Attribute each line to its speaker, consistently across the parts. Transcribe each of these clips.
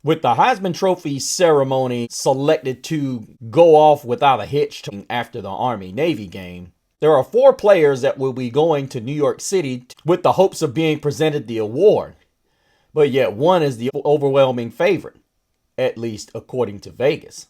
Speaker 1: With the Heisman Trophy ceremony selected to go off without a hitch after the Army-Navy game, there are 4 players that will be going to New York City with the hopes of being presented the award. But yet one is the overwhelming favorite, at least according to Vegas.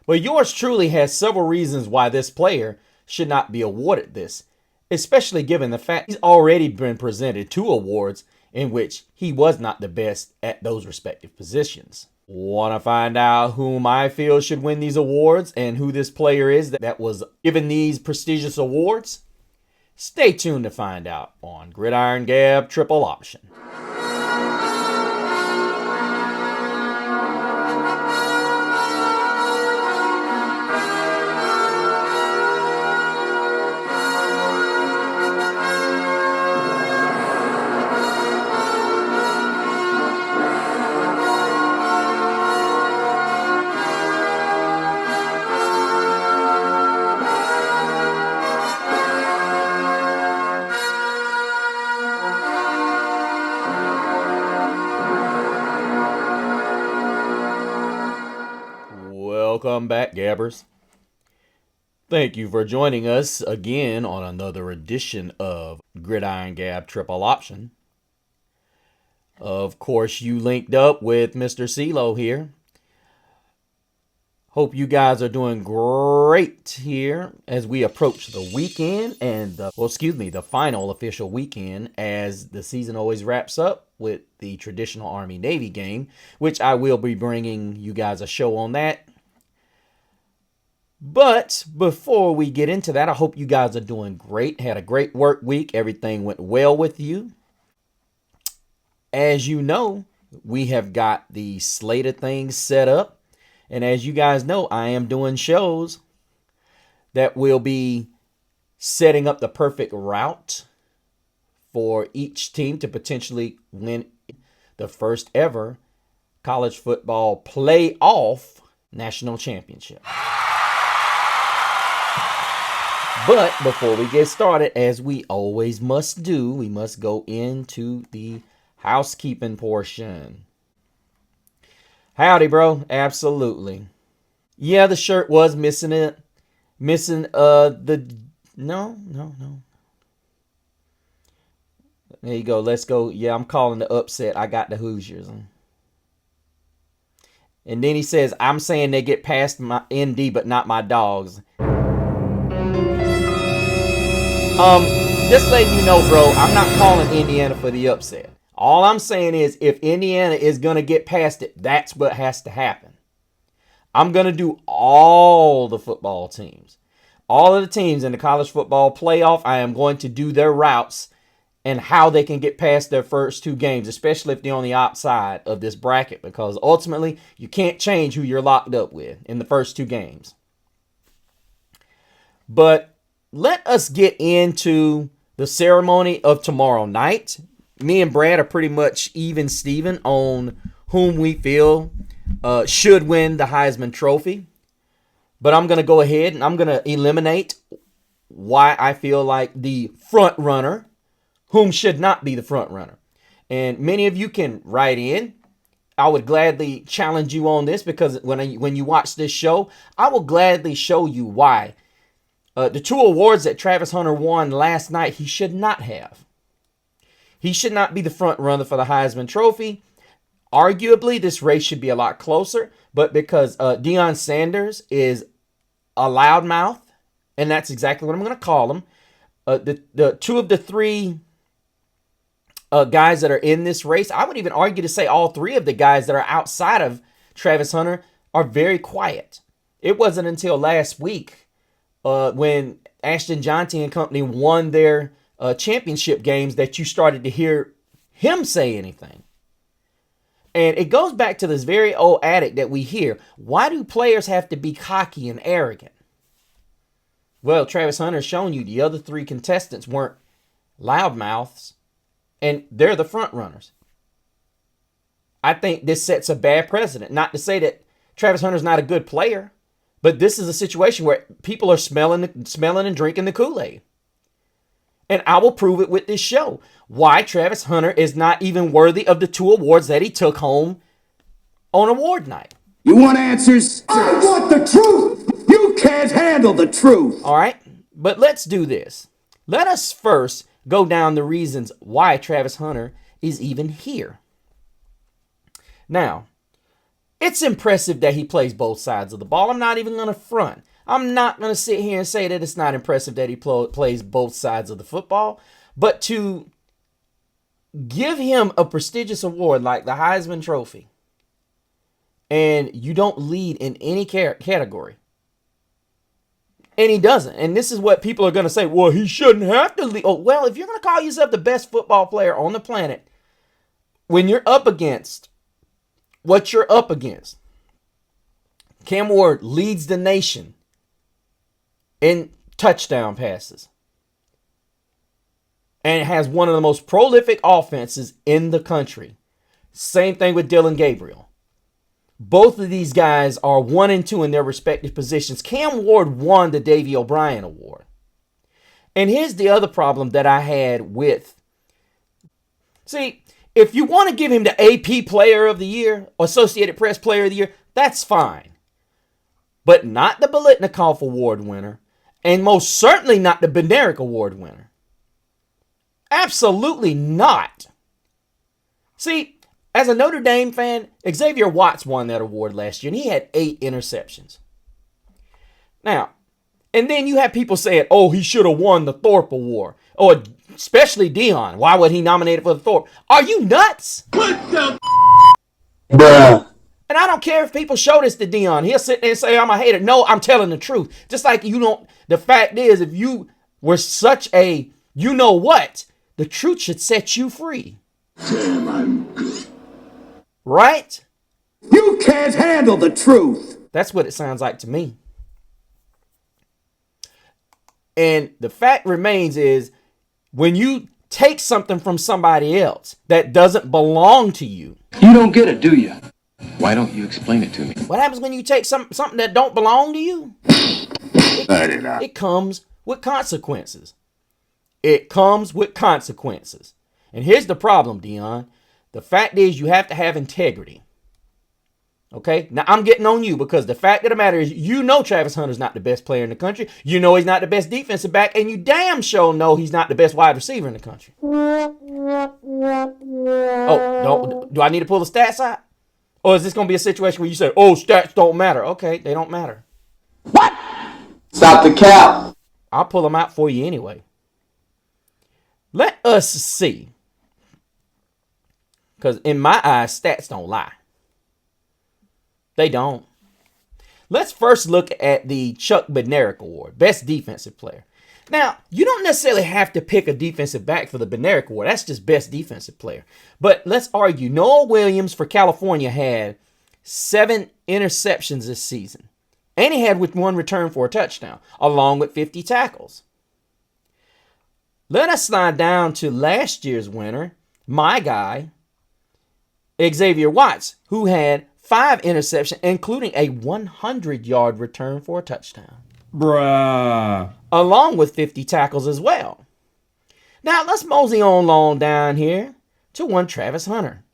Speaker 1: But yours truly has several reasons why this player should not be awarded this, especially given the fact he's already been presented 2 awards in which he was not the best at those respective positions. Want to find out whom I feel should win these awards and who this player is that was given these prestigious awards? Stay tuned to find out on Gridiron Gab Triple Option. Welcome back, Gabbers. Thank you for joining us again on another edition of Gridiron Gab Triple Option. Of course, you linked up with Mr. CeeLo here. Hope you guys are doing great here as we approach the weekend and the final official weekend, as the season always wraps up with the traditional Army-Navy game, which I will be bringing you guys a show on that. But before we get into that, I hope you guys are doing great. Had a great work week. Everything went well with you. As you know, we have got the slate of things set up. And as you guys know, I am doing shows that will be setting up the perfect route for each team to potentially win the first ever college football playoff national championship. But before we get started, as we always must do, we must go into the housekeeping portion. Howdy, bro. Absolutely. Yeah, the shirt was missing it. No. There you go. Let's go. Yeah, I'm calling the upset. I got the Hoosiers. And then he says, I'm saying they get past my ND, but not my dogs. Just letting you know, bro, I'm not calling Indiana for the upset. All I'm saying is if Indiana is going to get past it, that's what has to happen. I'm going to do all the football teams. All of the teams in the college football playoff, I am going to do their routes and how they can get past their first 2 games, especially if they're on the outside of this bracket, because ultimately you can't change who you're locked up with in the first 2 games. But let us get into the ceremony of tomorrow night. Me and Brad are pretty much even Steven on whom we feel should win the Heisman Trophy. But I'm going to go ahead and I'm going to eliminate why I feel like the front runner, whom should not be the front runner. And many of you can write in. I would gladly challenge you on this, because when you watch this show, I will gladly show you why. The 2 awards that Travis Hunter won last night, he should not have. He should not be the front runner for the Heisman Trophy. Arguably, this race should be a lot closer, but because Deion Sanders is a loudmouth, and that's exactly what I'm going to call him, the 2 of the 3 guys that are in this race, I would even argue to say all 3 of the guys that are outside of Travis Hunter are very quiet. It wasn't until last week when Ashton Johnson and company won their championship games that you started to hear him say anything. And it goes back to this very old adage that we hear. Why do players have to be cocky and arrogant? Well, Travis Hunter has shown you the other 3 contestants weren't loudmouths, and they're the front runners. I think this sets a bad precedent. Not to say that Travis Hunter's not a good player, but this is a situation where people are smelling and drinking the Kool-Aid. And I will prove it with this show. Why Travis Hunter is not even worthy of the 2 awards that he took home on award night.
Speaker 2: You want answers? I want the truth. You can't handle the truth.
Speaker 1: All right, but let's do this. Let us first go down the reasons why Travis Hunter is even here. Now, it's impressive that he plays both sides of the ball. I'm not even going to front. I'm not going to sit here and say that it's not impressive that he plays both sides of the football. But to give him a prestigious award like the Heisman Trophy, and you don't lead in any category, and he doesn't. And this is what people are going to say, well, he shouldn't have to lead. Oh, well, if you're going to call yourself the best football player on the planet, when you're up against what you're up against, Cam Ward leads the nation in touchdown passes and has one of the most prolific offenses in the country. Same thing with Dillon Gabriel. Both of these guys are 1 and 2 in their respective positions. Cam Ward won the Davey O'Brien Award. And here's the other problem that I had with, see, if you want to give him the AP Player of the Year, Associated Press Player of the Year, that's fine. But not the Biletnikoff Award winner, and most certainly not the Bednarik Award winner. Absolutely not. See, as a Notre Dame fan, Xavier Watts won that award last year, and he had 8 interceptions. Now, and then you have people saying, oh, he should have won the Thorpe Award. Or especially Deion. Why would he nominate it for the Thorpe? Are you nuts?
Speaker 2: What the bruh?
Speaker 1: And I don't care if people show this to Deion. He'll sit there and say, I'm a hater. No, I'm telling the truth. Just like you don't, the fact is, if you were such a, you know what, the truth should set you free.
Speaker 2: Damn, I'm good.
Speaker 1: Right?
Speaker 2: You can't handle the truth.
Speaker 1: That's what it sounds like to me. And the fact remains is, when you take something from somebody else that doesn't belong to you.
Speaker 3: You don't get it, do you? Why don't you explain it to me?
Speaker 1: What happens when you take something that don't belong to you? It comes with consequences. It comes with consequences. And here's the problem, Deion. The fact is, you have to have integrity. Okay? Now, I'm getting on you because the fact of the matter is, you know Travis Hunter's not the best player in the country. You know he's not the best defensive back. And you damn sure know he's not the best wide receiver in the country. Oh, do I need to pull the stats out? Or is this going to be a situation where you say, oh, stats don't matter? Okay, they don't matter.
Speaker 2: What? Stop the cap.
Speaker 1: I'll pull them out for you anyway. Let us see. Because in my eyes, stats don't lie. They don't. Let's first look at the Chuck Bednarik Award, Best Defensive Player. Now, you don't necessarily have to pick a defensive back for the Bednarik Award. That's just Best Defensive Player. But let's argue. Noah Williams for California had 7 interceptions this season. And he had with 1 return for a touchdown, along with 50 tackles. Let us slide down to last year's winner, my guy, Xavier Watts, who had 5 interceptions, including a 100-yard return for a touchdown.
Speaker 4: Bruh.
Speaker 1: Along with 50 tackles as well. Now, let's mosey on down here to one Travis Hunter,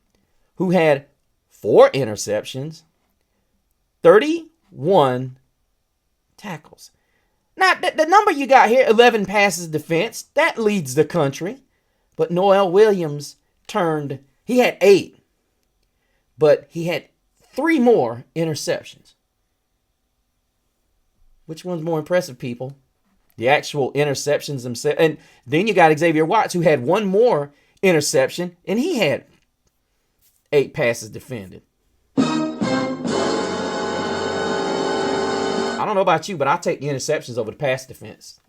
Speaker 1: who had 4 interceptions, 31 tackles. Now, the number you got here, 11 passes defense, that leads the country. But Noel Williams he had 8. But he had 3 more interceptions. Which one's more impressive, people? The actual interceptions themselves. And then you got Xavier Watts, who had 1 more interception, and he had 8 passes defended. I don't know about you, but I'll take the interceptions over the pass defense.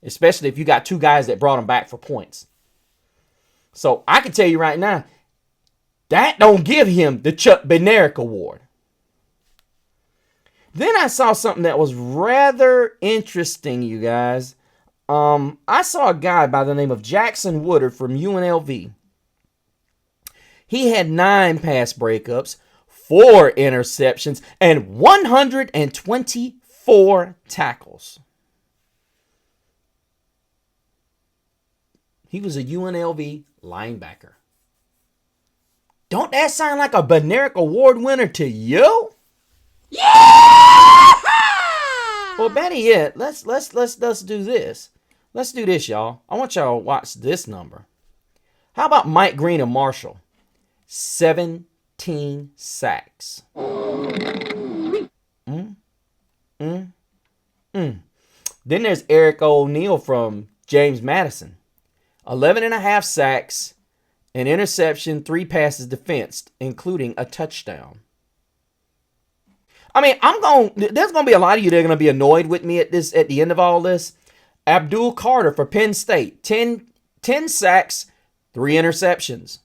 Speaker 1: Especially if you got 2 guys that brought them back for points. So I can tell you right now, that don't give him the Chuck Bednarik Award. Then I saw something that was rather interesting, you guys. I saw a guy by the name of Jackson Woodard from UNLV. He had 9 pass breakups, 4 interceptions, and 124 tackles. He was a UNLV linebacker. Don't that sound like a Bednarik Award winner to you? Well, better yet, let's do this. Let's do this, y'all. I want y'all to watch this number. How about Mike Green of Marshall? 17 sacks. Then there's Eric O'Neill from James Madison. 11 and a half sacks, an interception, 3 passes defensed, including a touchdown. I mean, there's going to be a lot of you that are going to be annoyed with me at the end of all this. Abdul Carter for Penn State, 10 sacks, 3 interceptions.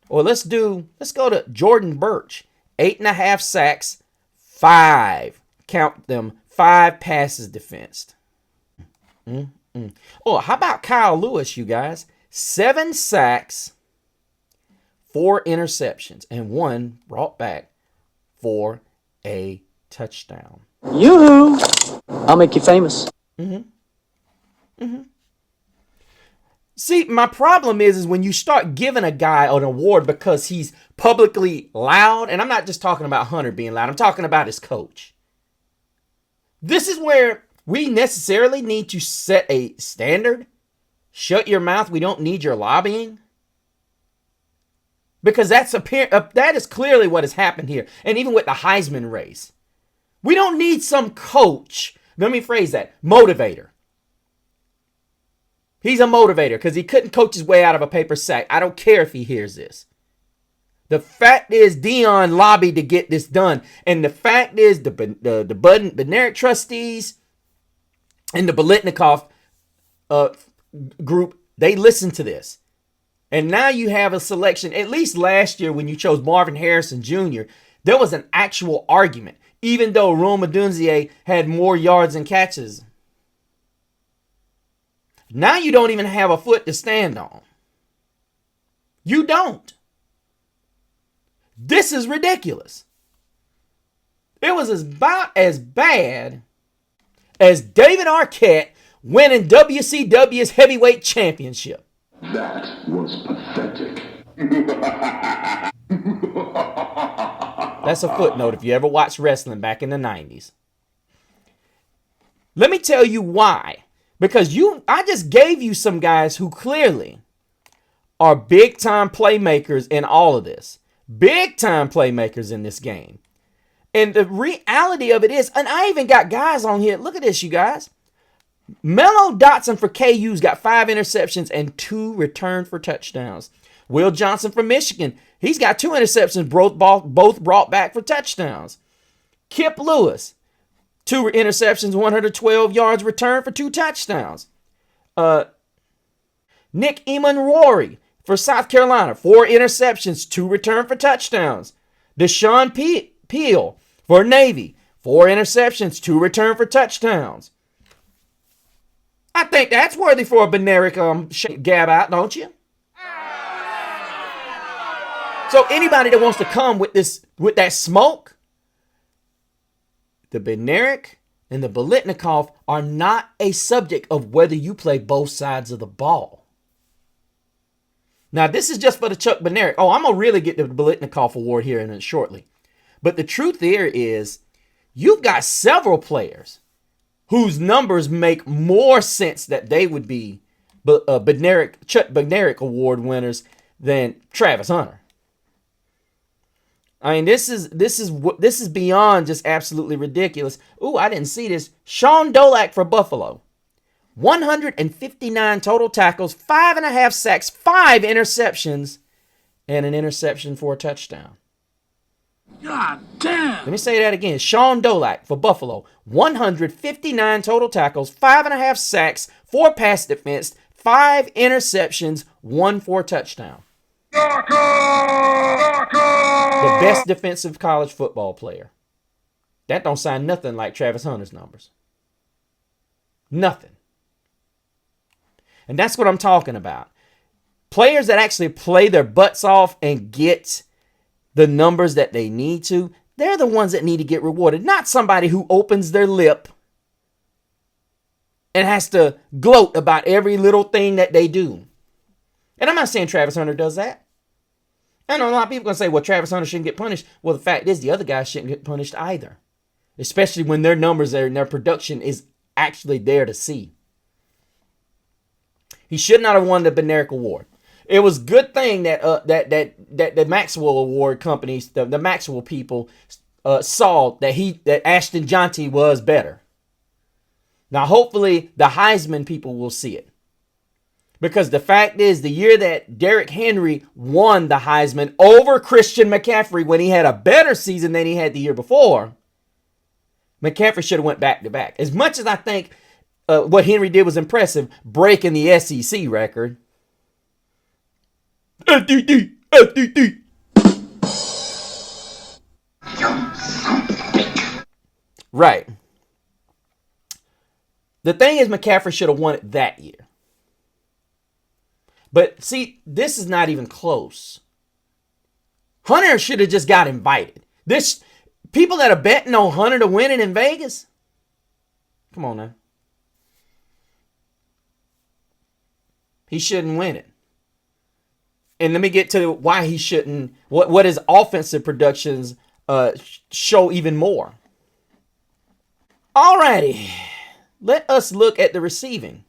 Speaker 1: Or let's go to Jordan Birch, 8.5 sacks, 5, count them, 5 passes defensed. Oh, how about Kyle Lewis, you guys? 7 sacks, 4 interceptions, and 1 brought back for a touchdown.
Speaker 5: Yoo-hoo! I'll make you famous.
Speaker 1: See, my problem is when you start giving a guy an award because he's publicly loud, and I'm not just talking about Hunter being loud, I'm talking about his coach. This is where we necessarily need to set a standard. Shut your mouth. We don't need your lobbying. Because that is clearly what has happened here. And even with the Heisman race. We don't need some coach. Let me phrase that. Motivator. He's a motivator because he couldn't coach his way out of a paper sack. I don't care if he hears this. The fact is Deion lobbied to get this done. And the fact is the Bednarik trustees and the Biletnikoff group, they listened to this. And now you have a selection. At least last year when you chose Marvin Harrison Jr., there was an actual argument. Even though Rome Odunze had more yards and catches. Now you don't even have a foot to stand on. You don't. This is ridiculous. It was about as bad as David Arquette winning WCW's heavyweight championship.
Speaker 2: That was pathetic.
Speaker 1: That's a footnote if you ever watched wrestling back in the 90s. Let me tell you why. Because I just gave you some guys who clearly are big time playmakers in all of this. Big time playmakers in this game. And the reality of it is, and I even got guys on here. Look at this, you guys. Mello Dotson for KU's got 5 interceptions and 2 returned for touchdowns. Will Johnson from Michigan, he's got 2 interceptions, both brought back for touchdowns. Kip Lewis, 2 interceptions, 112 yards returned for 2 touchdowns. Nick Emanwori for South Carolina, 4 interceptions, 2 returned for touchdowns. Deshaun Peel for Navy, 4 interceptions, 2 returned for touchdowns. I think that's worthy for a Bednarik gab out, don't you? So anybody that wants to come with that smoke, the Bednarik and the Biletnikoff are not a subject of whether you play both sides of the ball. Now, this is just for the Chuck Bednarik. Oh, I'm going to really get the Biletnikoff award here in shortly. But the truth here is you've got several players whose numbers make more sense that they would be Chuck Bednarik award winners than Travis Hunter. I mean, this is beyond just absolutely ridiculous. Ooh, I didn't see this. Sean Dolak for Buffalo. 159 total tackles, 5.5 sacks, 5 interceptions, and an interception for a touchdown.
Speaker 2: God damn!
Speaker 1: Let me say that again. Sean Dolak for Buffalo. 159 total tackles, 5.5 sacks, 4 pass defense, 5 interceptions, 1 for a touchdown. The best defensive college football player. That don't sound nothing like Travis Hunter's numbers. Nothing. And that's what I'm talking about. Players that actually play their butts off and get the numbers that they need to, they're the ones that need to get rewarded. Not somebody who opens their lip and has to gloat about every little thing that they do. And I'm not saying Travis Hunter does that. I know a lot of people going to say, well, Travis Hunter shouldn't get punished. Well, the fact is the other guys shouldn't get punished either. Especially when their numbers and their production is actually there to see. He should not have won the Bednarik Award. It was a good thing that the Maxwell Award companies, the Maxwell people, saw that Ashton Jonty was better. Now, hopefully, the Heisman people will see it. Because the fact is, the year that Derrick Henry won the Heisman over Christian McCaffrey when he had a better season than he had the year before, McCaffrey should have went back-to-back. As much as I think what Henry did was impressive, breaking the SEC record. FDD. Right. The thing is, McCaffrey should have won it that year. But see, this is not even close. Hunter should have just got invited. People that are betting on Hunter to win it in Vegas. Come on now. He shouldn't win it. And let me get to why he shouldn't. What his offensive productions show even more. Alrighty. Let us look at the receiving.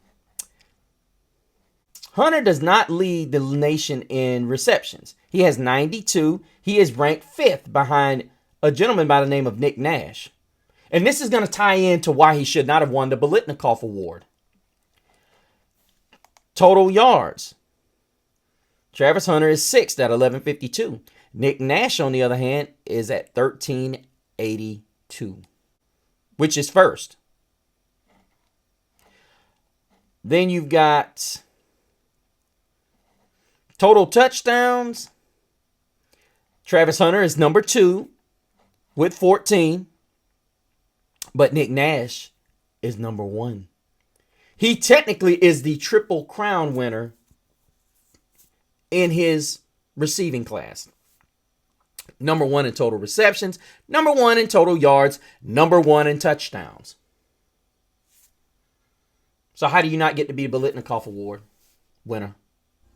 Speaker 1: Hunter does not lead the nation in receptions. He has 92. He is ranked 5th behind a gentleman by the name of Nick Nash. And this is going to tie into why he should not have won the Biletnikoff Award. Total yards. Travis Hunter is 6th at 1152. Nick Nash, on the other hand, is at 1382, which is first. Then you've got total touchdowns. Travis Hunter is number 2 with 14. But Nick Nash is number 1. He technically is the Triple Crown winner in his receiving class. Number 1 in total receptions. Number 1 in total yards. Number 1 in touchdowns. So how do you not get to be a Biletnikoff Award winner?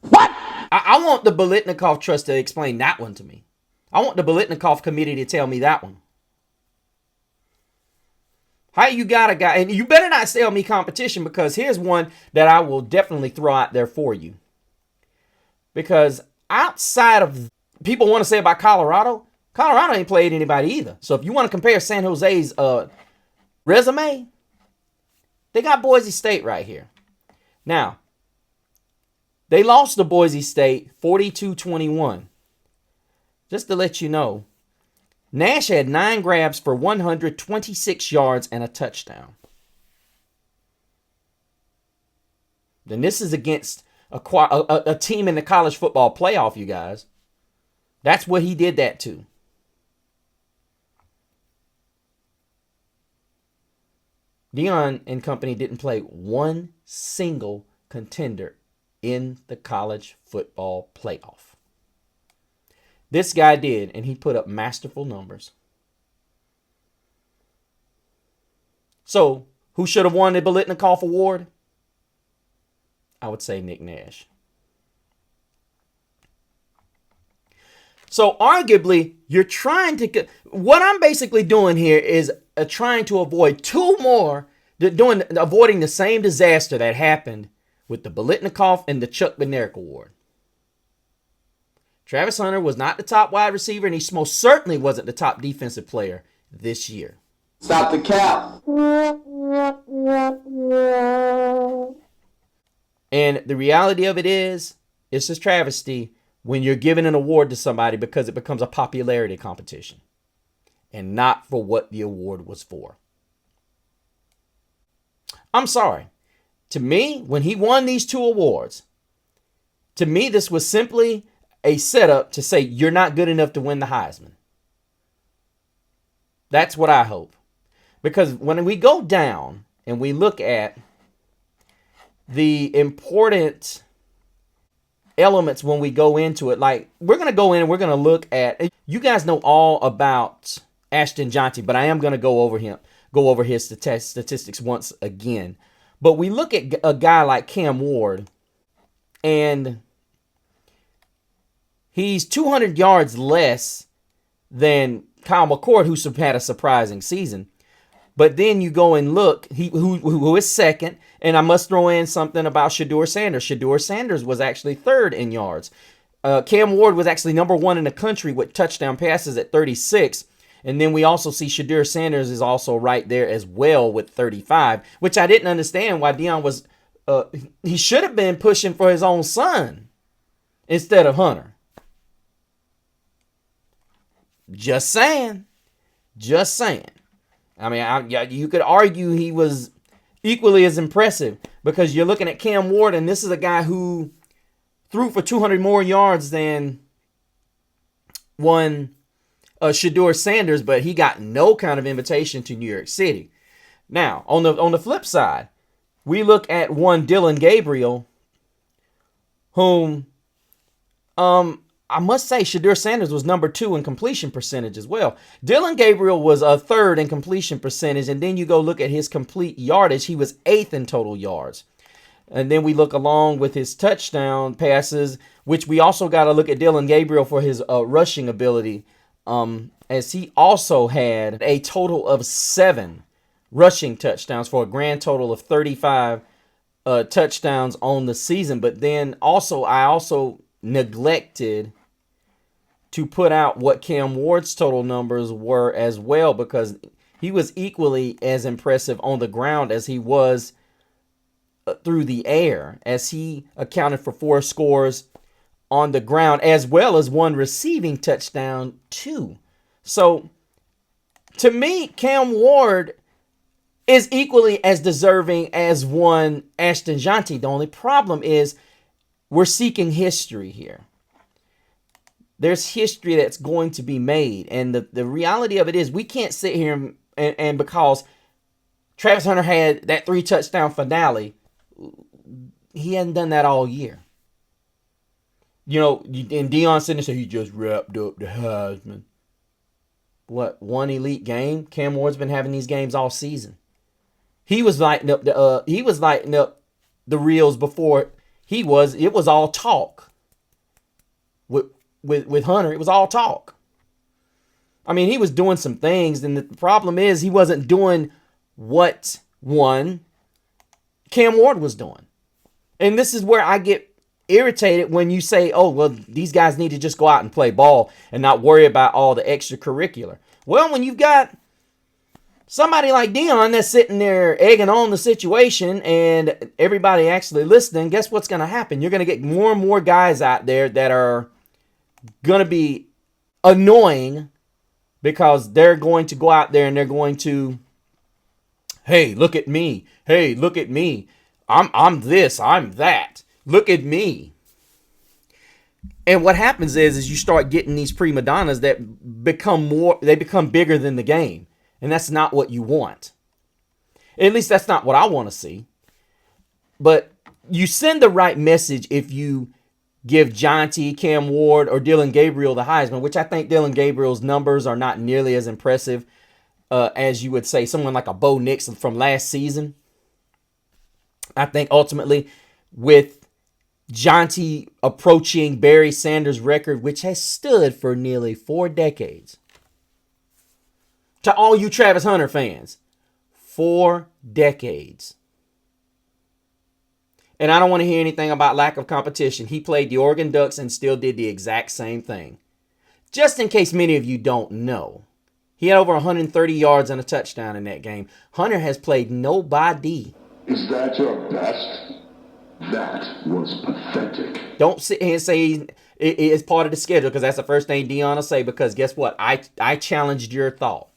Speaker 2: What?
Speaker 1: I want the Biletnikoff Trust to explain that one to me. I want the Biletnikoff Committee to tell me that one. How you got a guy, and you better not sell me competition, because here's one that I will definitely throw out there for you. Because outside of, people want to say about Colorado ain't played anybody either. So if you want to compare San Jose's resume, they got Boise State right here. Now, they lost to Boise State 42-21. Just to let you know, Nash had 9 grabs for 126 yards and a touchdown. Then this is against a team in the college football playoff, you guys. That's what he did that to. Deion and company didn't play one single contender in the college football playoff. This guy did, and he put up masterful numbers. So, who should have won the Biletnikoff Award? I would say Nick Nash. So, arguably, you're trying to... What I'm basically doing here is trying to avoid avoiding the same disaster that happened with the Biletnikoff and the Chuck Bednarik Award. Travis Hunter was not the top wide receiver, and he most certainly wasn't the top defensive player this year.
Speaker 2: Stop the cap.
Speaker 1: And the reality of it is, it's a travesty when you're giving an award to somebody because it becomes a popularity competition and not for what the award was for. I'm sorry. To me, when he won these 2 awards, to me, this was simply a setup to say you're not good enough to win the Heisman. That's what I hope. Because when we go down and we look at the important elements when we go into it, like we're going to go in and we're going to look at, you guys know all about Ashton Jonty, but I am going to go over his statistics once again. But we look at a guy like Cam Ward, and He's 200 yards less than Kyle McCord, who had a surprising season. But then you go and look, who is second, and I must throw in something about Shedeur Sanders. Shedeur Sanders was actually third in yards. Cam Ward was actually number 1 in the country with touchdown passes at 36. And then we also see Shedeur Sanders is also right there as well with 35, which I didn't understand why Deion was, he should have been pushing for his own son instead of Hunter. Just saying. Just saying. I mean, you could argue he was equally as impressive because you're looking at Cam Ward, and this is a guy who threw for 200 more yards than one Shedeur Sanders, but he got no kind of invitation to New York City. Now, on the flip side, we look at one Dillon Gabriel, whom I must say Shedeur Sanders was number 2 in completion percentage as well. Dillon Gabriel was a 3rd in completion percentage, and then you go look at his complete yardage. He was 8th in total yards. And then we look along with his touchdown passes, which we also got to look at Dillon Gabriel for his rushing ability, as he also had a total of 7 rushing touchdowns for a grand total of 35 touchdowns on the season. But then I also neglected to put out what Cam Ward's total numbers were as well, because he was equally as impressive on the ground as he was through the air, as he accounted for 4 scores on the ground as well as 1 receiving touchdown too. So to me, Cam Ward is equally as deserving as one Ashton Jeanty. The only problem is we're seeking history here. There's history that's going to be made. And the reality of it is we can't sit here and because Travis Hunter had that 3 touchdown finale, he hadn't done that all year. You know, and Deion sitting there said he just wrapped up the Heisman. What, 1 elite game? Cam Ward's been having these games all season. He was lighting up the reels before it was all talk. With Hunter, it was all talk. I mean, he was doing some things, and the problem is he wasn't doing what Cam Ward was doing. And this is where I get irritated when you say, oh, well, these guys need to just go out and play ball and not worry about all the extracurricular. Well, when you've got somebody like Deion that's sitting there egging on the situation and everybody actually listening, guess what's going to happen? You're going to get more and more guys out there that are going to be annoying because they're going to go out there and they're going to, hey, look at me. Hey, look at me. I'm this, I'm that. Look at me. And what happens is you start getting these prima donnas that become bigger than the game. And that's not what you want. At least that's not what I want to see. But you send the right message if you give Jeanty, Cam Ward, or Dillon Gabriel the Heisman, which I think Dillon Gabriel's numbers are not nearly as impressive as you would say someone like a Bo Nix from last season. I think ultimately with Jeanty approaching Barry Sanders' record, which has stood for nearly 4 decades. To all you Travis Hunter fans, 4 decades. And I don't want to hear anything about lack of competition. He played the Oregon Ducks and still did the exact same thing. Just in case many of you don't know, he had over 130 yards and a touchdown in that game. Hunter has played nobody.
Speaker 2: Is that your best? That was pathetic.
Speaker 1: Don't sit here and say it's part of the schedule, because that's the first thing Deion will say, because guess what? I challenged your thought.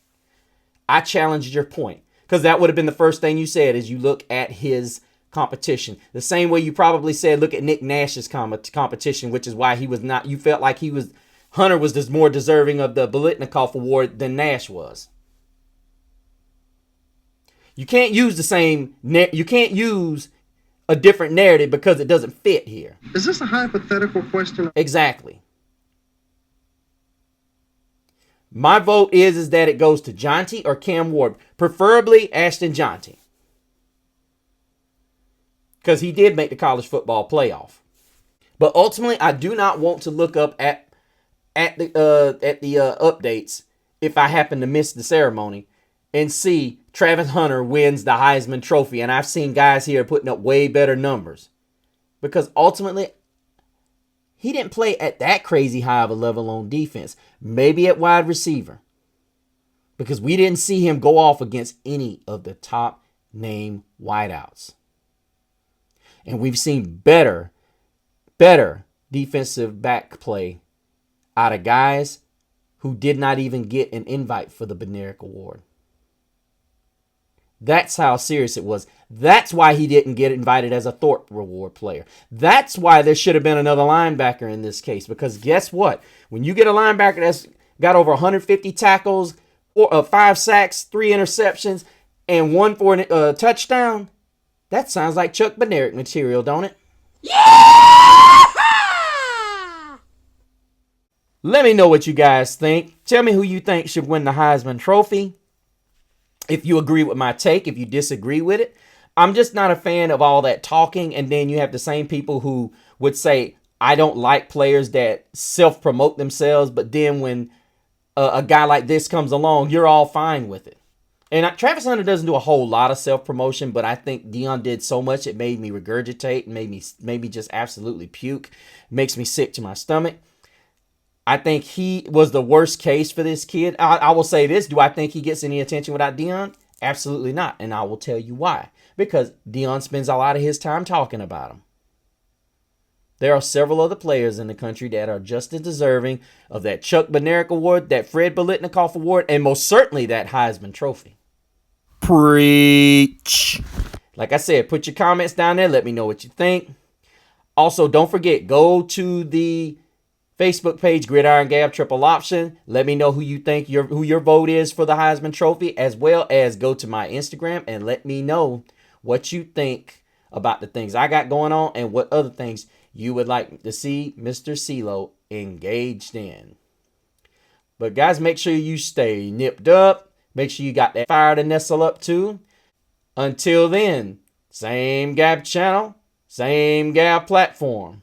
Speaker 1: I challenged your point, because that would have been the first thing you said as you look at his competition. The same way you probably said, look at Nick Nash's competition, which is why he was not, you felt like Hunter was just more deserving of the Biletnikoff Award than Nash was. You can't use you can't use a different narrative because it doesn't fit here.
Speaker 6: Is this a hypothetical question?
Speaker 1: Exactly. My vote is that it goes to Jeanty or Cam Ward, preferably Ashton Jeanty, because he did make the college football playoff. But ultimately, I do not want to look up at at the updates if I happen to miss the ceremony and see Travis Hunter wins the Heisman Trophy. And I've seen guys here putting up way better numbers. Because ultimately, he didn't play at that crazy high of a level on defense. Maybe at wide receiver. Because we didn't see him go off against any of the top name wideouts. And we've seen better defensive back play out of guys who did not even get an invite for the Bednarik Award. That's how serious it was. That's why he didn't get invited as a Thorpe Award player. That's why there should have been another linebacker in this case. Because guess what? When you get a linebacker that's got over 150 tackles, 5 sacks, 3 interceptions, and 1 for a touchdown, that sounds like Chuck Bednarik material, don't it? Let me know what you guys think. Tell me who you think should win the Heisman Trophy. If you agree with my take, if you disagree with it. I'm just not a fan of all that talking. And then you have the same people who would say, I don't like players that self-promote themselves. But then when a guy like this comes along, you're all fine with it. And Travis Hunter doesn't do a whole lot of self-promotion, but I think Deion did so much it made me regurgitate and made me just absolutely puke. It makes me sick to my stomach. I think he was the worst case for this kid. I will say this. Do I think he gets any attention without Deion? Absolutely not. And I will tell you why. Because Deion spends a lot of his time talking about him. There are several other players in the country that are just as deserving of that Chuck Bednarik Award, that Fred Biletnikoff Award, and most certainly that Heisman Trophy. Preach. Like I said, put your comments down there. Let me know what you think. Also, don't forget, go to the Facebook page, Gridiron Gab Triple Option. Let me know who you think who your vote is for the Heisman Trophy, as well as go to my Instagram and let me know what you think about the things I got going on and what other things you would like to see Mr. CeeLo engaged in. But guys, make sure you stay nipped up. Make sure you got that fire to nestle up to. Until then, same Gab channel, same Gab platform.